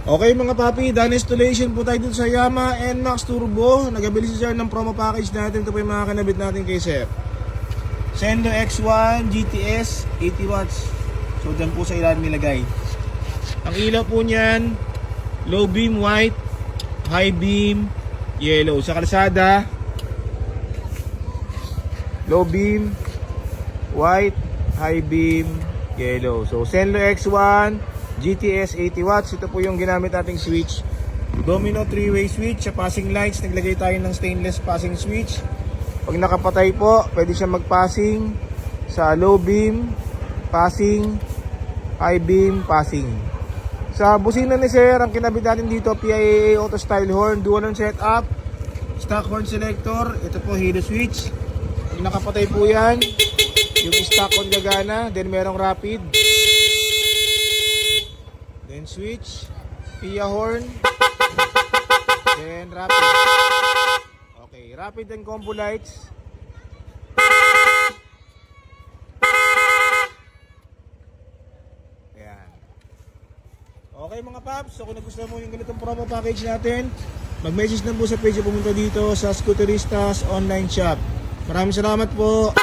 Okay mga papi, done installation po tayo dito sa Yamaha NMAX Turbo. Nagabili si sir ng promo package natin. Ito po yung mga kanabit natin kay sir. Sendo X1 GTS 80 watts. So dyan po sa ilalim nilagay. Ang ilaw po niyan, low beam white, high beam yellow. Sa kalsada, low beam white, high beam yellow. So Sendo X1 GTS 80 watts. Ito po yung ginamit nating switch. Domino 3-way switch. Sa passing lights, naglagay tayo ng stainless passing switch. Pag nakapatay po, pwede siya mag-passing sa low beam, passing, high beam, passing. Sa busina ni sir, ang kinabit natin dito, PIAA auto style horn, dual on setup, stock horn selector. Ito po, halo switch. Pag nakapatay po yan, yung stock horn gagana. Then merong rapid. Then switch, PIA horn, then rapid. Okay, rapid and combo lights. Ayan. Okay mga paps, so kung nagustuhan mo yung ganitong promo package natin, mag-message na po sa page, pumunta dito sa Scooteristas online shop. Maraming salamat po.